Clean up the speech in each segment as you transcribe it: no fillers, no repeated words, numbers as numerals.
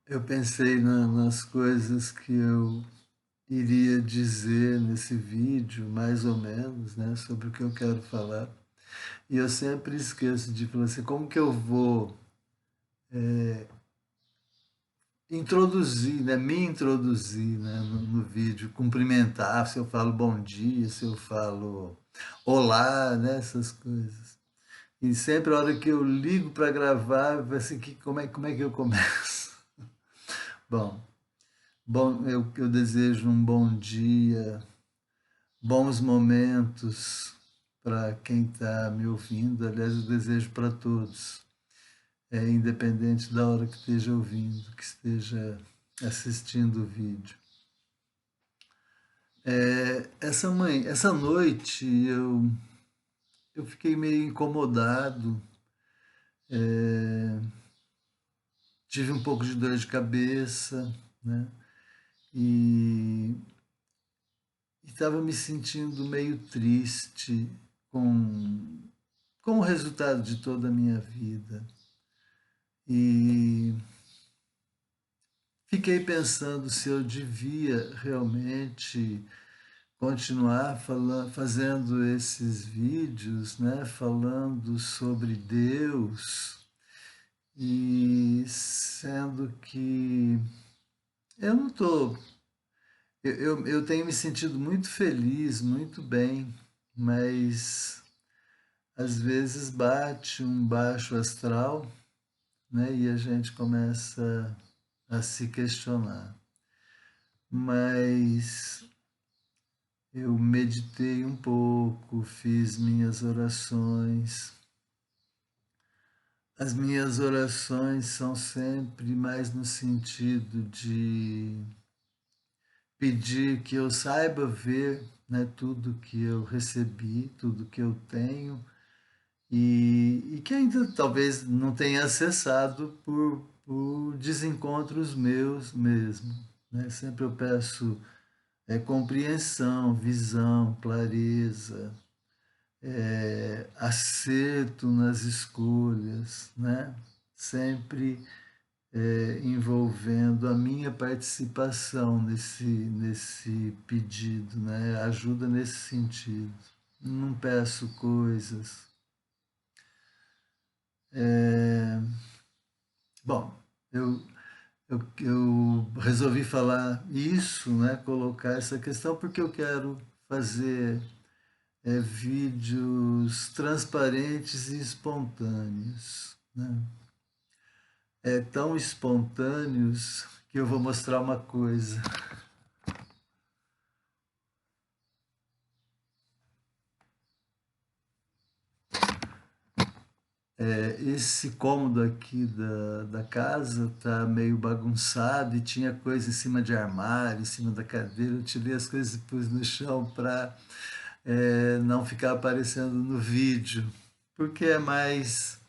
Eu pensei nas coisas que eu iria dizer nesse vídeo, mais ou menos, né, sobre o que eu quero falar. E eu sempre esqueço de falar assim, como que eu vou introduzir, né, me introduzir, né, no vídeo, cumprimentar, se eu falo bom dia, se eu falo olá, né, essas coisas. E sempre a hora que eu ligo para gravar, vai assim, como é que eu começo? Bom, eu desejo um bom dia, bons momentos para quem está me ouvindo. Aliás, eu desejo para todos, independente da hora que esteja ouvindo, que esteja assistindo o vídeo. Essa noite eu fiquei meio incomodado, é, tive um pouco de dor de cabeça, né? E estava me sentindo meio triste com, com o resultado de toda a minha vida. E fiquei pensando se eu devia realmente continuar fazendo esses vídeos, né, falando sobre Deus, e sendo que eu não estou. Eu tenho me sentido muito feliz, muito bem, mas às vezes bate um baixo astral, né, e a gente começa a se questionar. Mas eu meditei um pouco, fiz minhas orações. As minhas orações são sempre mais no sentido de pedir que eu saiba ver, né, tudo que eu recebi, tudo que eu tenho, e que ainda talvez não tenha acessado por desencontros meus mesmo. Né? Sempre eu peço compreensão, visão, clareza, acerto nas escolhas, né? Sempre envolvendo a minha participação nesse pedido, né? Ajuda nesse sentido. Não peço coisas. É, bom, eu, eu resolvi falar isso, né? Colocar essa questão porque eu quero fazer vídeos transparentes e espontâneos, né? Tão espontâneos que eu vou mostrar uma coisa. Esse cômodo aqui da casa tá meio bagunçado e tinha coisa em cima de armário, em cima da cadeira. Eu tirei as coisas e pus no chão para não ficar aparecendo no vídeo, porque é mais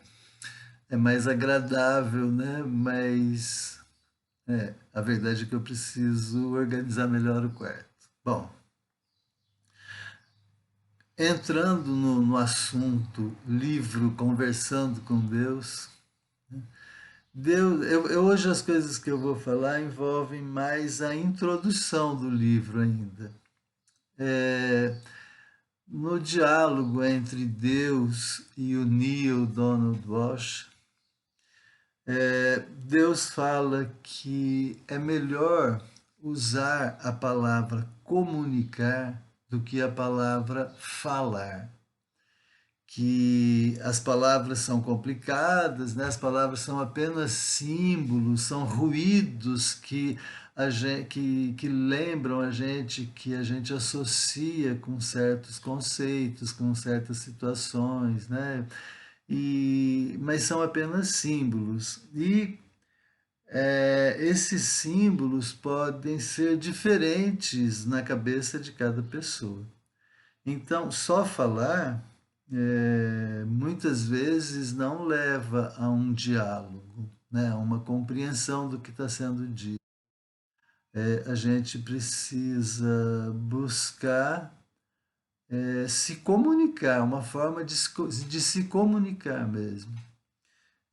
agradável, né? Mas a verdade é que eu preciso organizar melhor o quarto. Bom, entrando no assunto livro Conversando com Deus, hoje as coisas que eu vou falar envolvem mais a introdução do livro ainda. É, no diálogo entre Deus e o Neil Donald Walsh, Deus fala que é melhor usar a palavra comunicar do que a palavra falar. Que as palavras são complicadas, né? As palavras são apenas símbolos, são ruídos que lembram a gente, que a gente associa com certos conceitos, com certas situações, né? Mas são apenas símbolos. E esses símbolos podem ser diferentes na cabeça de cada pessoa. Então, só falar muitas vezes não leva a um diálogo, né, a uma compreensão do que está sendo dito. A gente precisa buscar se comunicar, uma forma de se comunicar mesmo.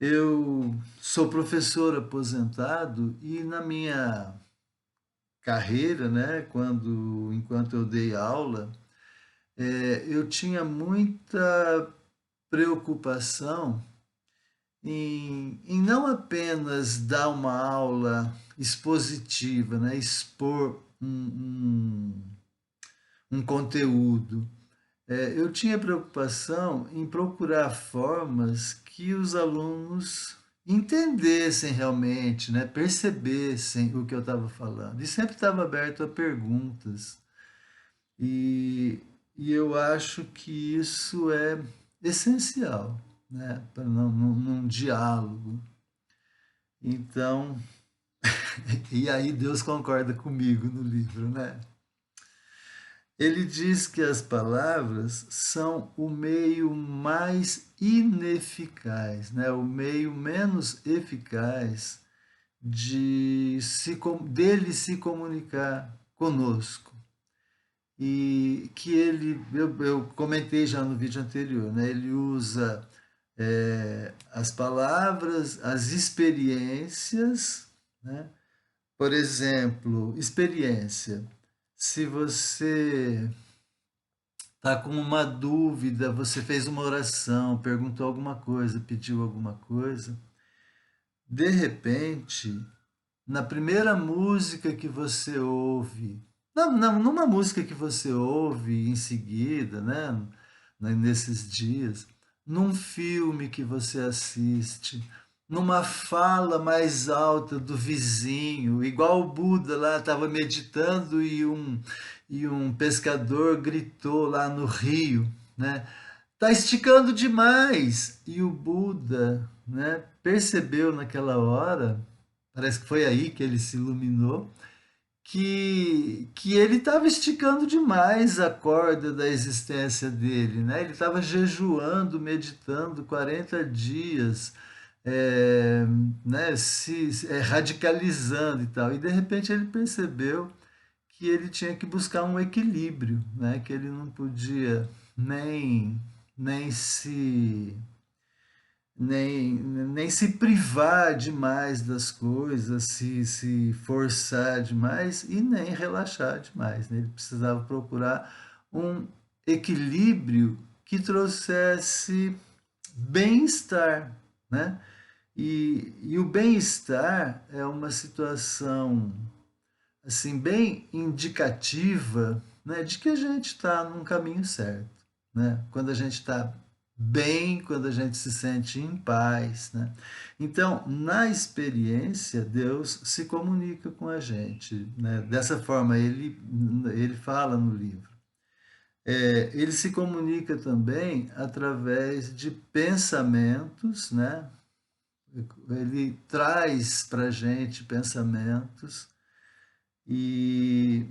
Eu sou professor aposentado e na minha carreira, né, enquanto eu dei aula, eu tinha muita preocupação em não apenas dar uma aula expositiva, né, expor um conteúdo. Eu tinha preocupação em procurar formas que os alunos entendessem realmente, né, percebessem o que eu estava falando. E sempre estava aberto a perguntas. E, e eu acho que isso é essencial, né, para num diálogo. Então, e aí Deus concorda comigo no livro, né? Ele diz que as palavras são o meio mais ineficaz, né? O meio menos eficaz dele se comunicar conosco. E que eu comentei já no vídeo anterior, né? Ele usa as palavras, as experiências, né? Por exemplo, experiência. Se você está com uma dúvida, você fez uma oração, perguntou alguma coisa, pediu alguma coisa, de repente, na primeira música que você ouve, numa música que você ouve em seguida, nesses dias, num filme que você assiste, numa fala mais alta do vizinho, igual o Buda lá estava meditando e um pescador gritou lá no rio, né? Tá esticando demais. E o Buda, né, percebeu naquela hora, parece que foi aí que ele se iluminou, que ele estava esticando demais a corda da existência dele, né? Ele estava jejuando, meditando 40 dias, é, né, radicalizando e tal. E de repente ele percebeu que ele tinha que buscar um equilíbrio, né? Que ele não podia nem, nem se nem se privar demais das coisas, se forçar demais e nem relaxar demais. Né? Ele precisava procurar um equilíbrio que trouxesse bem-estar. Né? E o bem-estar é uma situação assim bem indicativa, né, de que a gente está num caminho certo, né? Quando a gente está bem, quando a gente se sente em paz, né? Então, na experiência, Deus se comunica com a gente, né? Dessa forma, ele fala no livro. Ele se comunica também através de pensamentos, né? Ele traz para a gente pensamentos e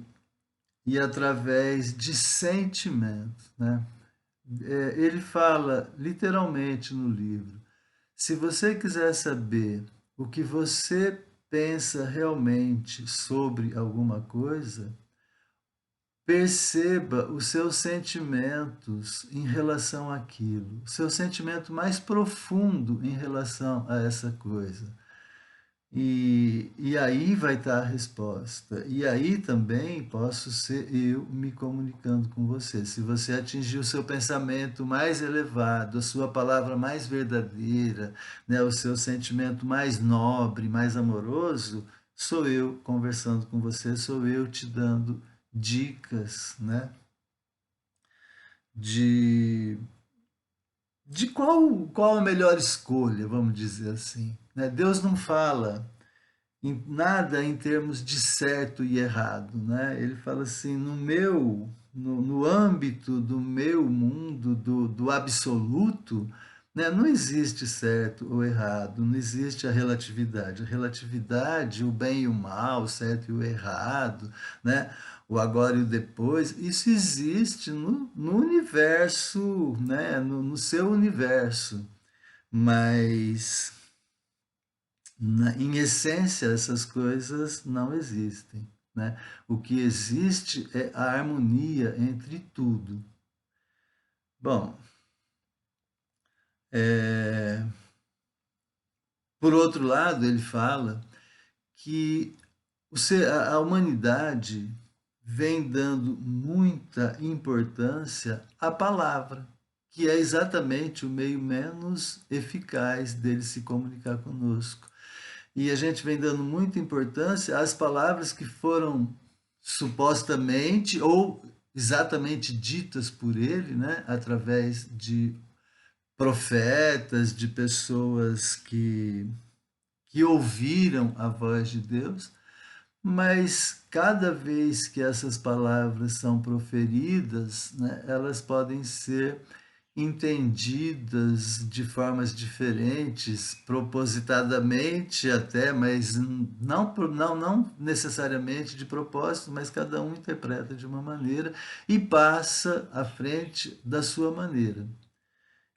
e através de sentimentos. Né? Ele fala literalmente no livro: se você quiser saber o que você pensa realmente sobre alguma coisa, perceba os seus sentimentos em relação àquilo, o seu sentimento mais profundo em relação a essa coisa. E aí vai estar a resposta. E aí também posso ser eu me comunicando com você. Se você atingir o seu pensamento mais elevado, a sua palavra mais verdadeira, né, o seu sentimento mais nobre, mais amoroso, sou eu conversando com você, sou eu te dando dicas, né, de, de qual a melhor escolha, vamos dizer assim. Né? Deus não fala em nada em termos de certo e errado, né? Ele fala assim, no âmbito do meu mundo, do absoluto, né, não existe certo ou errado, não existe a relatividade. A relatividade, o bem e o mal, o certo e o errado, né, o agora e o depois, isso existe no universo, né, no seu universo, mas em essência, essas coisas não existem. Né? O que existe é a harmonia entre tudo. Bom, é, Por outro lado, ele fala que a humanidade vem dando muita importância à palavra, que é exatamente o meio menos eficaz dele se comunicar conosco. E a gente vem dando muita importância às palavras que foram supostamente ou exatamente ditas por ele, né, através de profetas, de pessoas que ouviram a voz de Deus, mas cada vez que essas palavras são proferidas, né, elas podem ser entendidas de formas diferentes, propositadamente até, mas não necessariamente de propósito, mas cada um interpreta de uma maneira e passa à frente da sua maneira.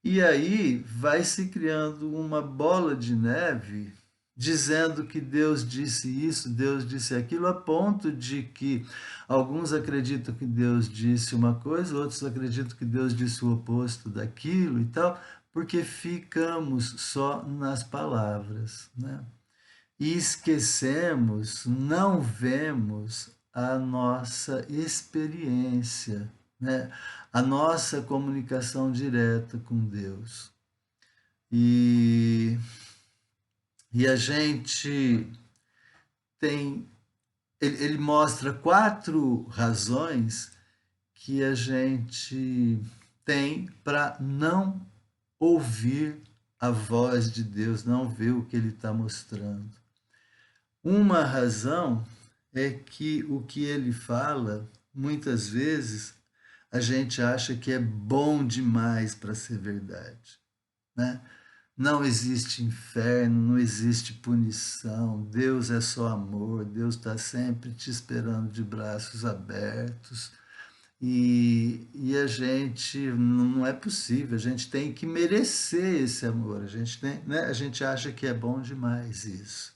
E aí vai se criando uma bola de neve, dizendo que Deus disse isso, Deus disse aquilo, a ponto de que alguns acreditam que Deus disse uma coisa, outros acreditam que Deus disse o oposto daquilo e tal, porque ficamos só nas palavras, né? E esquecemos, não vemos a nossa experiência, né? A nossa comunicação direta com Deus. E, e a gente tem. Ele mostra 4 razões que a gente tem para não ouvir a voz de Deus, não ver o que ele está mostrando. Uma razão é que o que ele fala, muitas vezes, a gente acha que é bom demais para ser verdade, né? Não existe inferno, não existe punição, Deus é só amor, Deus está sempre te esperando de braços abertos. E a gente, não é possível, a gente tem que merecer esse amor, a gente, tem, né? A gente acha que é bom demais isso.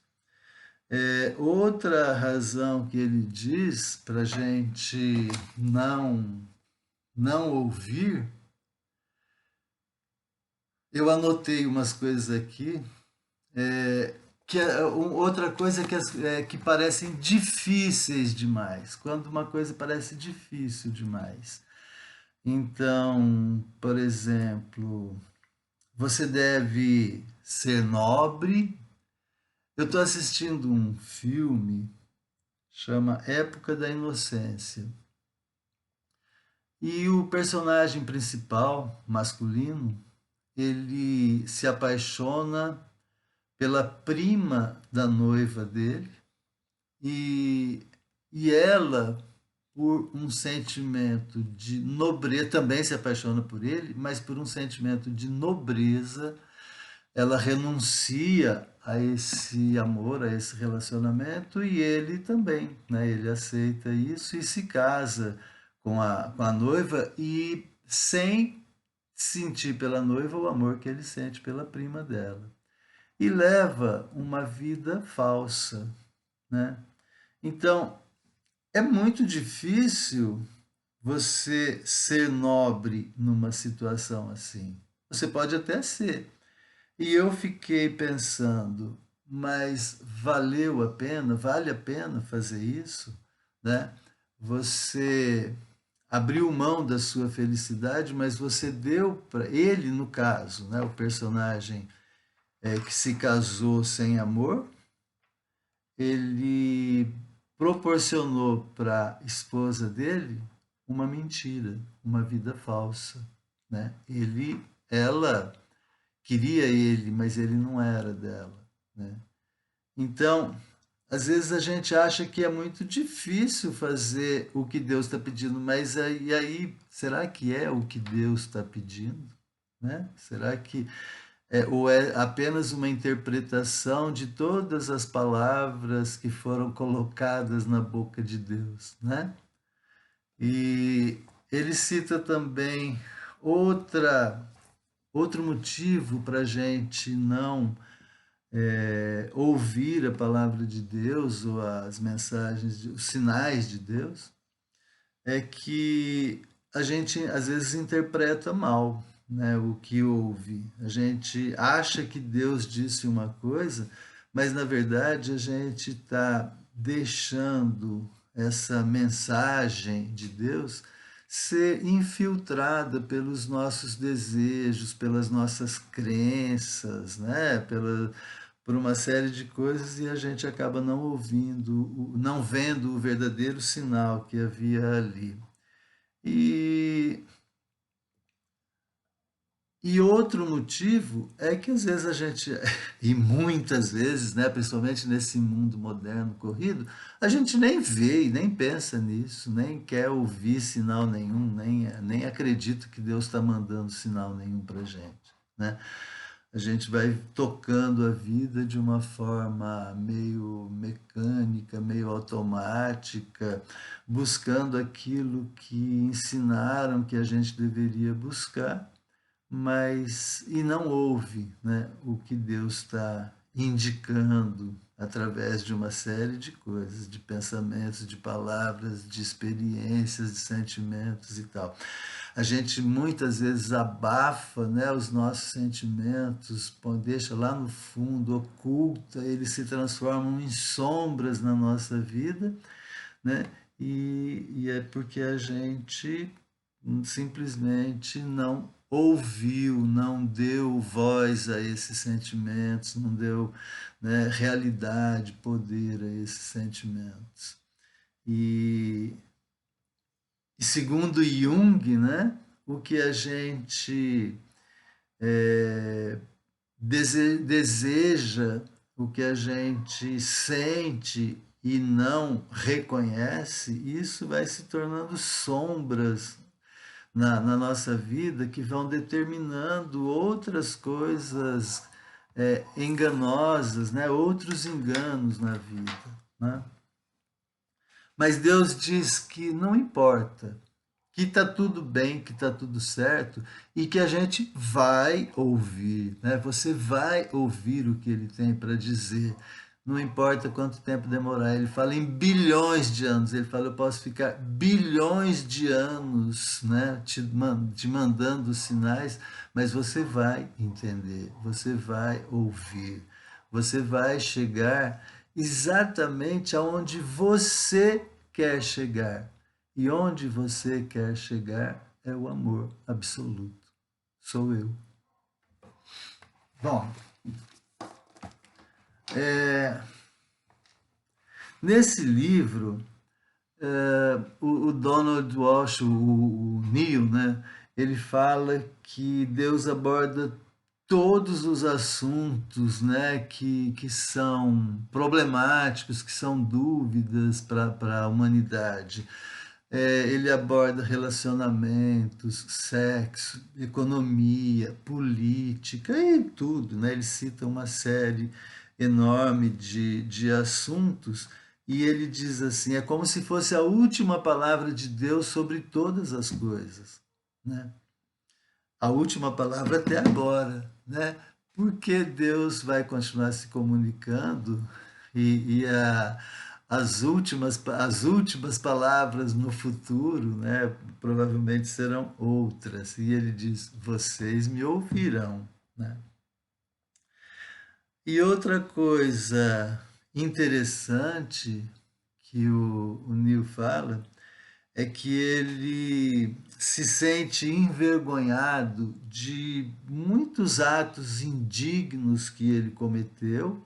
Outra razão que ele diz para a gente não ouvir, eu anotei umas coisas aqui, outra coisa que parecem difíceis demais, quando uma coisa parece difícil demais. Então, por exemplo, você deve ser nobre. Eu estou assistindo um filme, chama Época da Inocência. E o personagem principal, masculino, ele se apaixona pela prima da noiva dele e, e ela, por um sentimento de nobreza, também se apaixona por ele, mas por um sentimento de nobreza, ela renuncia a esse amor, a esse relacionamento, e ele também, né? Ele aceita isso e se casa com a noiva e sem sentir pela noiva o amor que ele sente pela prima dela. E leva uma vida falsa, né? Então, é muito difícil você ser nobre numa situação assim. Você pode até ser. E eu fiquei pensando, mas valeu a pena? Vale a pena fazer isso? Né? Você abriu mão da sua felicidade, mas você deu para ele, no caso, né, o personagem que se casou sem amor, ele proporcionou para a esposa dele uma mentira, uma vida falsa, né? Ela queria ele, mas ele não era dela, né? Então, às vezes a gente acha que é muito difícil fazer o que Deus está pedindo, mas aí, será que é o que Deus está pedindo? Né? Será que ou é apenas uma interpretação de todas as palavras que foram colocadas na boca de Deus, né? E ele cita também outra outro motivo para a gente não ouvir a palavra de Deus ou as mensagens, os sinais de Deus, é que a gente às vezes interpreta mal, né, o que ouve. A gente acha que Deus disse uma coisa, mas na verdade a gente está deixando essa mensagem de Deus ser infiltrada pelos nossos desejos, pelas nossas crenças, né? Por uma série de coisas, e a gente acaba não ouvindo, não vendo o verdadeiro sinal que havia ali. E outro motivo é que às vezes a gente, e muitas vezes, né, principalmente nesse mundo moderno corrido, a gente nem vê e nem pensa nisso, nem quer ouvir sinal nenhum, nem acredita que Deus está mandando sinal nenhum para a gente, né? A gente vai tocando a vida de uma forma meio mecânica, meio automática, buscando aquilo que ensinaram que a gente deveria buscar, mas e não ouve, né, o que Deus está indicando através de uma série de coisas, de pensamentos, de palavras, de experiências, de sentimentos e tal. A gente muitas vezes abafa, né, os nossos sentimentos, deixa lá no fundo, oculta, eles se transformam em sombras na nossa vida, né? E é porque a gente simplesmente não ouviu, não deu voz a esses sentimentos, não deu, né, realidade, poder a esses sentimentos. E, segundo Jung, né, o que a gente deseja, o que a gente sente e não reconhece, isso vai se tornando sombras na nossa vida que vão determinando outras coisas enganosas, né? Outros enganos na vida. Né? Mas Deus diz que não importa, que está tudo bem, que está tudo certo e que a gente vai ouvir, né? Você vai ouvir o que ele tem para dizer. Não importa quanto tempo demorar, ele fala em bilhões de anos. Ele fala, eu posso ficar bilhões de anos, né, te mandando sinais, mas você vai entender, você vai ouvir, você vai chegar exatamente aonde você quer chegar. E onde você quer chegar é o amor absoluto. Sou eu. Bom, nesse livro, o Donald Walsh, o Neil, né, ele fala que Deus aborda todos os assuntos, né, que são problemáticos, que são dúvidas para a humanidade. Ele aborda relacionamentos, sexo, economia, política e tudo, né? Ele cita uma série enorme de assuntos e ele diz assim, é como se fosse a última palavra de Deus sobre todas as coisas, né? A última palavra até agora, né? Porque Deus vai continuar se comunicando as últimas palavras no futuro, né, provavelmente serão outras. E ele diz: vocês me ouvirão. Né? E outra coisa interessante que o Neil fala é que ele se sente envergonhado de muitos atos indignos que ele cometeu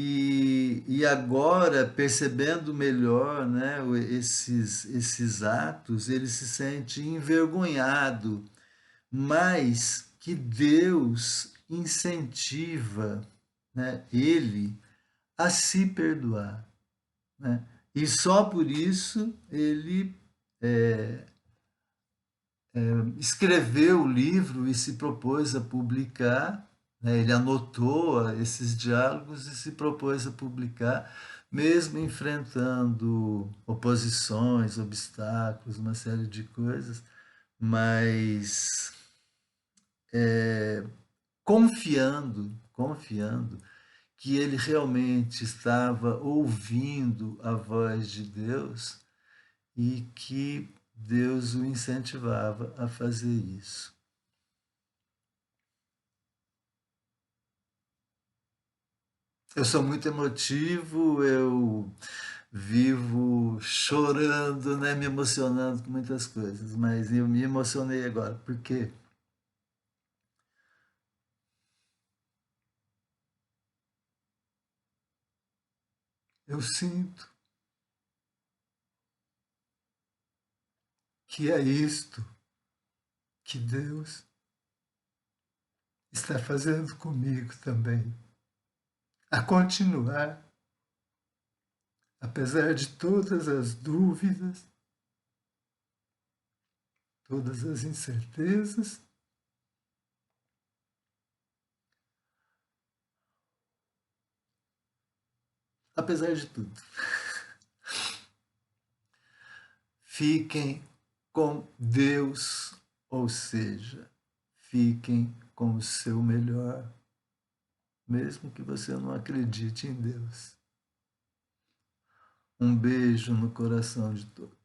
e agora, percebendo melhor, né, esses atos, ele se sente envergonhado, mas que Deus incentiva, né, ele a se perdoar. Né? E só por isso ele escreveu o livro e se propôs a publicar, né? Ele anotou esses diálogos e se propôs a publicar, mesmo enfrentando oposições, obstáculos, uma série de coisas, mas confiando que ele realmente estava ouvindo a voz de Deus e que Deus o incentivava a fazer isso. Eu sou muito emotivo, eu vivo chorando, né, me emocionando com muitas coisas, mas eu me emocionei agora, porque eu sinto que é isto que Deus está fazendo comigo também, a continuar, apesar de todas as dúvidas, todas as incertezas, apesar de tudo. Fiquem com Deus, ou seja, fiquem com o seu melhor, mesmo que você não acredite em Deus. Um beijo no coração de todos.